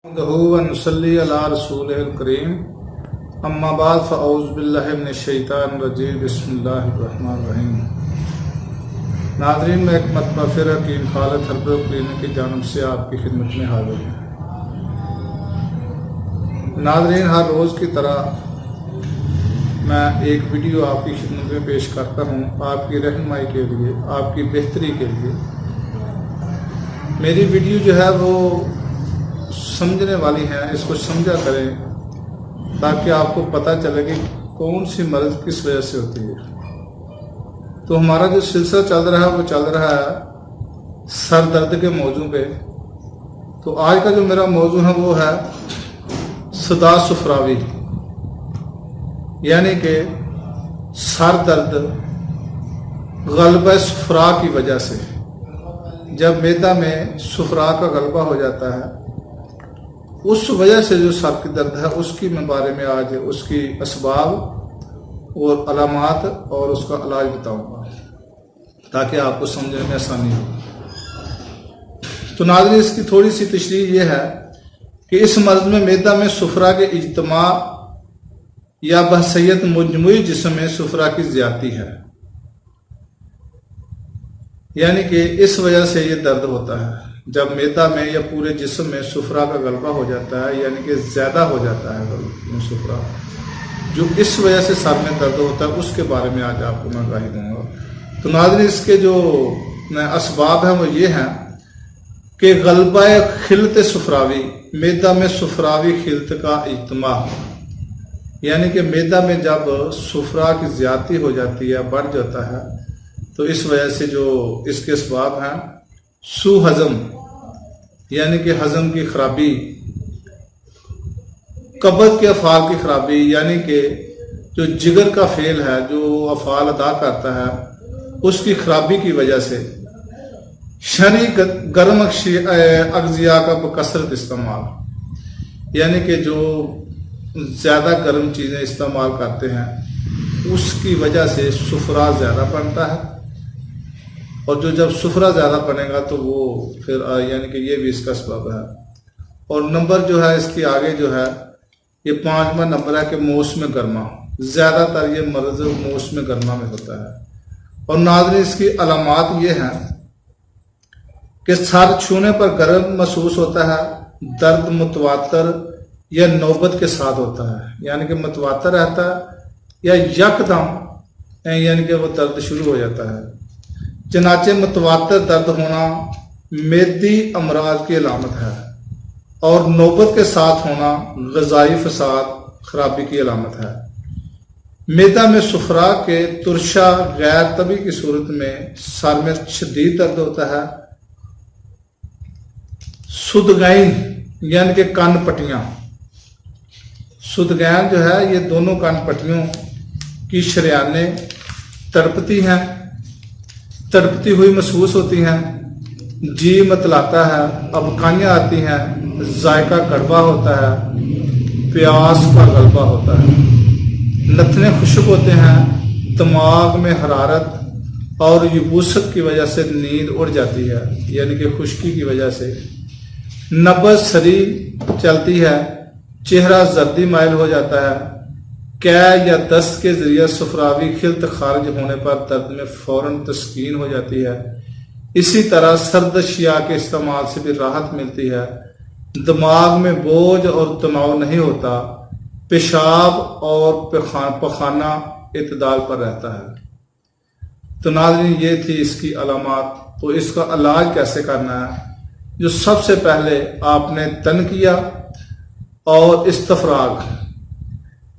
ونصلی علی رسول الکریم اما بعد فاعوذ باللہ من الشیطان الرجیم بسم اللہ الرحمن الرحیم۔ ناظرین، میں ایک مرتبہ پھر حکیم خالد ہربل کلینک کی جانب سے آپ کی خدمت میں حاضر ہوں۔ ناظرین، ہر روز کی طرح میں ایک ویڈیو آپ کی خدمت میں پیش کرتا ہوں، آپ کی رہنمائی کے لیے، آپ کی بہتری کے لیے۔ میری ویڈیو جو ہے وہ سمجھنے والی ہیں، اس کو سمجھا کریں تاکہ آپ کو پتہ چلے کہ کون سی مرض کس وجہ سے ہوتی ہے۔ تو ہمارا جو سلسلہ چل رہا ہے وہ چل رہا ہے سر درد کے موضوع پہ۔ تو آج کا جو میرا موضوع ہے وہ ہے صداع صفراوی، یعنی کہ سر درد غلبہ صفرا کی وجہ سے۔ جب معدہ میں صفرا کا غلبہ ہو جاتا ہے، اس وجہ سے جو سر کی درد ہے اس کی میں بارے میں آج اس کی اسباب اور علامات اور اس کا علاج بتاؤں گا تاکہ آپ کو سمجھنے میں آسانی ہو۔ تو ناظرین، اس کی تھوڑی سی تشریح یہ ہے کہ اس مرض میں معدہ میں صفرا کے اجتماع یا بحثیت مجموعی جسم میں صفرا کی زیادتی ہے، یعنی کہ اس وجہ سے یہ درد ہوتا ہے۔ جب معدہ میں یا پورے جسم میں صفرا کا غلبہ ہو جاتا ہے، یعنی کہ زیادہ ہو جاتا ہے صفرا، جو اس وجہ سے سر میں درد ہوتا ہے، اس کے بارے میں آج آپ کو میں آگاہی دوں گا۔ تو ناظرین، اس کے جو اسباب ہیں وہ یہ ہیں کہ غلبہ خلط صفراوی، معدہ میں صفراوی خلط کا اجتماع، یعنی کہ معدہ میں جب صفرا کی زیادتی ہو جاتی ہے، بڑھ جاتا ہے، تو اس وجہ سے جو اس کے اسباب ہیں سو ہضم، یعنی کہ ہضم کی خرابی، قبض کے افعال کی خرابی، یعنی کہ جو جگر کا فعل ہے جو افعال ادا کرتا ہے اس کی خرابی کی وجہ سے، شرعی گرم اغذیاء کا بکثرت استعمال، یعنی کہ جو زیادہ گرم چیزیں استعمال کرتے ہیں اس کی وجہ سے صفرا زیادہ بنتا ہے، اور جو جب صفرا زیادہ بنے گا تو وہ پھر یعنی کہ یہ بھی اس کا سبب ہے۔ اور نمبر جو ہے اس کی آگے جو ہے یہ 5واں نمبر ہے کہ موسم گرما، زیادہ تر یہ مرض موسم گرما میں ہوتا ہے۔ اور ناظرین، اس کی علامات یہ ہیں کہ سر چھونے پر گرم محسوس ہوتا ہے، درد متواتر یا نوبت کے ساتھ ہوتا ہے، یعنی کہ متواتر رہتا ہے یا یکدم یعنی کہ وہ درد شروع ہو جاتا ہے۔ چنانچہ متواتر درد ہونا معدی امراض کی علامت ہے، اور نوبت کے ساتھ ہونا غذائی فساد خرابی کی علامت ہے۔ معدہ میں صفرا کے ترشا غیر طبی کی صورت میں سر میں شدید درد ہوتا ہے۔ سدگین، یعنی کہ کان پٹیاں، سدگین جو ہے یہ دونوں کان پٹیوں کی شریانیں تڑپتی ہیں، تڑپتی ہوئی محسوس ہوتی ہیں، جی متلاتا ہے، ابکائیاں آتی ہیں، ذائقہ کڑوا ہوتا ہے، پیاس کا غلبہ ہوتا ہے، نتنے خشک ہوتے ہیں، دماغ میں حرارت اور یبوست کی وجہ سے نیند اڑ جاتی ہے، یعنی کہ خشکی کی وجہ سے، نبض سری چلتی ہے، چہرہ زردی مائل ہو جاتا ہے، قے یا دست کے ذریعے صفراوی خلط خارج ہونے پر درد میں فوراً تسکین ہو جاتی ہے۔ اسی طرح سرد اشیاء کے استعمال سے بھی راحت ملتی ہے، دماغ میں بوجھ اور تناؤ نہیں ہوتا، پیشاب اور پخانہ اعتدال پر رہتا ہے۔ تو ناظرین، یہ تھی اس کی علامات۔ تو اس کا علاج کیسے کرنا ہے؟ جو سب سے پہلے آپ نے تنقیہ اور استفراغ،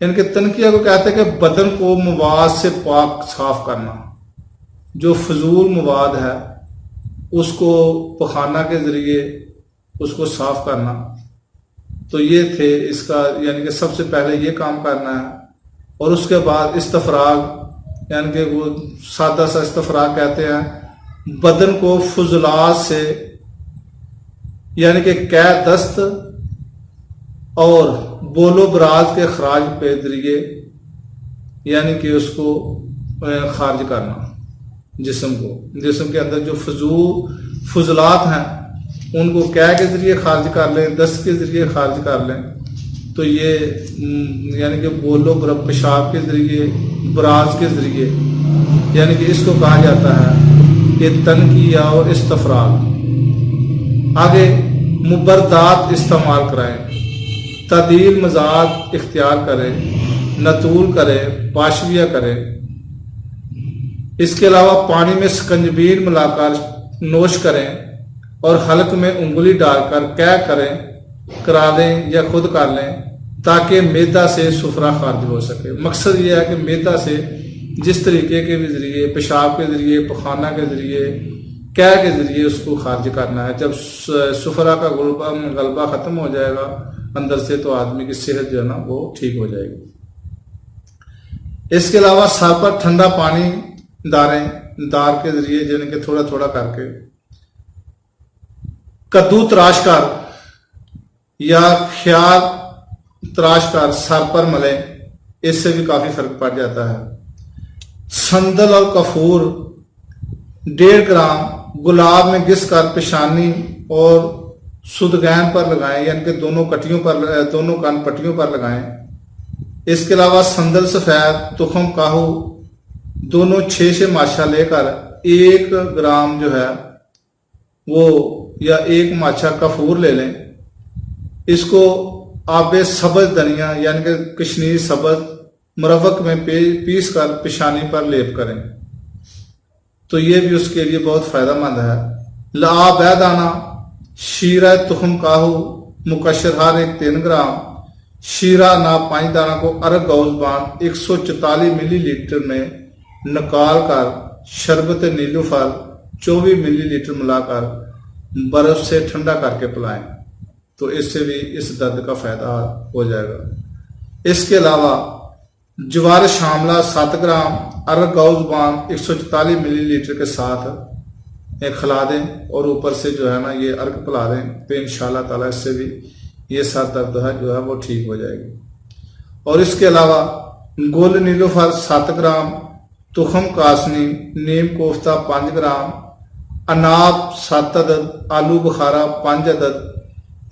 یعنی کہ تنقیہ کو کہتے ہیں کہ بدن کو مواد سے پاک صاف کرنا، جو فضول مواد ہے اس کو پخانہ کے ذریعے اس کو صاف کرنا۔ تو یہ تھے اس کا، یعنی کہ سب سے پہلے یہ کام کرنا ہے۔ اور اس کے بعد استفراغ، یعنی کہ وہ سادہ سا استفراغ کہتے ہیں، بدن کو فضلات سے، یعنی کہ قے دست اور بولو براز کے خراج کے ذریعے، یعنی کہ اس کو خارج کرنا، جسم کے اندر جو فضلات ہیں ان کو کیا کے ذریعے خارج کر لیں، دست کے ذریعے خارج کر لیں، تو یہ یعنی کہ بولو پیشاب کے ذریعے، براز کے ذریعے، یعنی کہ اس کو کہا جاتا ہے کہ تنقیہ اور استفراغ۔ آگے مبردات استعمال کرائیں، تعدیل مزاج اختیار کریں، نطول کریں، پاشویہ کریں۔ اس کے علاوہ پانی میں سکنجبین ملا کر نوش کریں اور حلق میں انگلی ڈال کر کیا کریں، کرا دیں یا خود کر لیں تاکہ معدہ سے سفرہ خارج ہو سکے۔ مقصد یہ ہے کہ معدہ سے جس طریقے کے بھی ذریعے، پیشاب کے ذریعے، پخانہ کے ذریعے، کیا کے ذریعے اس کو خارج کرنا ہے۔ جب سفرہ کا غلبہ ختم ہو جائے گا اندر سے تو آدمی کی صحت جو ہے نا وہ ٹھیک ہو جائے گی۔ اس کے علاوہ سر پر ٹھنڈا پانی ڈالیں، دار کے ذریعے یعنی کہ تھوڑا تھوڑا کر کے۔ کدو تراش کر یا خیار تراش کر سر پر ملیں، اس سے بھی کافی فرق پڑ جاتا ہے۔ سندل اور کافور 1.5 گرام گلاب میں گھس کر پیشانی اور سدگین پر لگائیں، یعنی کہ دونوں کان پٹیوں پر لگائیں۔ اس کے علاوہ سندل سفید، تخم کاہو دونوں 6 ماچھا لے کر 1 گرام جو ہے وہ یا 1 ماچھا کافور لے لیں۔ اس کو آب سبز دھنیا یعنی کہ کشمیر سبز مروق میں پیس کر پیشانی پر لیپ کریں، تو یہ بھی اس کے لیے بہت فائدہ مند ہے۔ لعاب دانہ، شیرہ تخم کاہو مکشر ہار 3 گرام، شیرہ نا 5 دانہ کو ارگ گوز بان 144 ملی لیٹر میں نکال کر شربت نیلوفر 24 ملی لیٹر ملا کر برف سے ٹھنڈا کر کے پلائیں، تو اس سے بھی اس درد کا فائدہ ہو جائے گا۔ اس کے علاوہ جوار شاملہ 7 گرام ارگ گوز بان 144 ملی لیٹر کے ساتھ کھلا دیں اور اوپر سے جو ہے نا یہ ارگ پلا دیں، تو انشاءاللہ تعالیٰ اس سے بھی یہ سر درد ہے جو ہے وہ ٹھیک ہو جائے گی۔ اور اس کے علاوہ گل نیلوفر 7 گرام، تخم کاسنی نیم کوفتہ 5 گرام، اناب 7 عدد، آلو بخارا 5 عدد،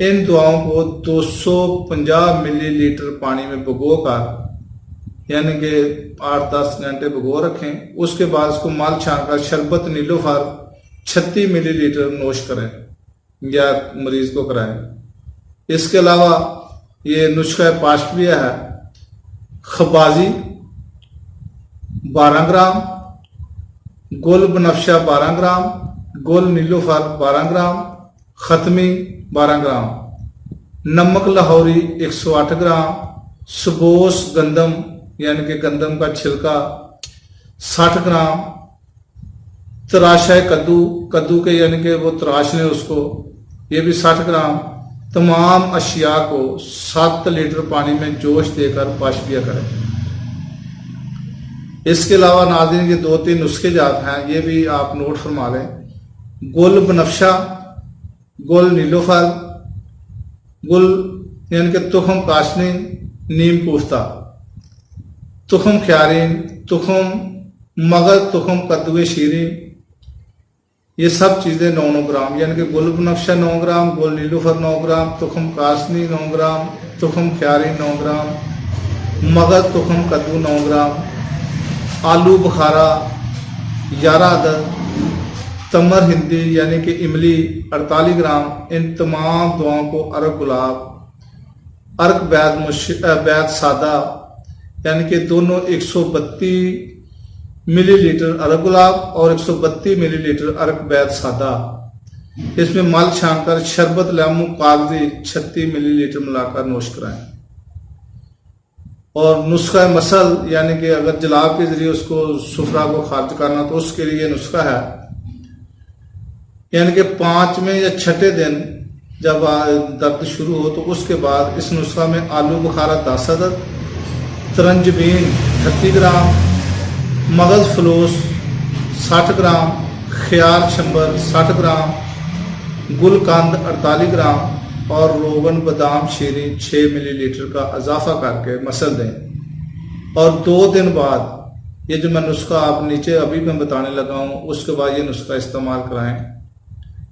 ان دعاؤں کو 250 ملی لیٹر پانی میں بھگو کر یعنی کہ 8-10 گھنٹے بھگو رکھیں۔ اس کے بعد اس کو مال چھان کر شربت نیلوفر 36 ملی لیٹر نوش کریں یا مریض کو کرائیں۔ اس کے علاوہ یہ نسخہ پاشویہ ہے، خبازی 12 گرام، گل بنفشہ 12 گرام، گل نیلوفر 12 گرام، ختمی 12 گرام، نمک لاہوری 108 گرام، سبوس گندم یعنی کہ گندم کا چھلکا 60 گرام، تراشہ کدو کے یعنی کہ وہ تراش لیں اس کو، یہ بھی 60 گرام۔ تمام اشیاء کو 7 لیٹر پانی میں جوش دے کر پاشویہ کریں۔ اس کے علاوہ ناظرین یہ 2-3 نسخے جات ہیں، یہ بھی آپ نوٹ فرما لیں۔ گل بنفشہ، گل نیلوفر، گل یعنی کہ تخم کاشنی نیم کوفتہ، تخم خیارین، تخم مغز، تخم کدو شیرین، یہ سب چیزیں 9 گرام، یعنی کہ گل بنفشہ 9 گرام، گل نیلوفر 9 گرام، تخم کاسنی 9 گرام، تخم خیارین 9 گرام، مغز تخم کدو 9 گرام، آلو بخارا 11 عدد، تمر ہندی یعنی کہ املی 48 گرام۔ ان تمام دعاؤں کو ارگ گلاب، ارگ بیت سادہ یعنی کہ دونوں 132 ملی لیٹر ارگ گلاب اور 132 ملی لیٹر ارگ بیت سادہ، اس میں مل چھان کر شربت لیمو کاغذی 36 ملی لیٹر ملا کر نوش کرائیں۔ اور نسخہ مسل یعنی کہ اگر جلاب کے ذریعے اس کو سفرہ کو خارج کرنا تو اس کے لیے نسخہ ہے، یعنی کہ 5ویں یا 6 دن جب درد شروع ہو تو اس کے بعد اس نسخہ میں آلو بخارا 10 عدد، ترنجبین 38 گرام، مغز فلوس 60 گرام، خیار چمبر 60 گرام، گل قند 48 گرام اور روغن بادام شیریں 6 ملی لیٹر کا اضافہ کر کے مسل دیں۔ اور 2 دن بعد یہ جو میں نسخہ آپ نیچے ابھی میں بتانے لگا ہوں اس کے بعد یہ نسخہ استعمال کرائیں۔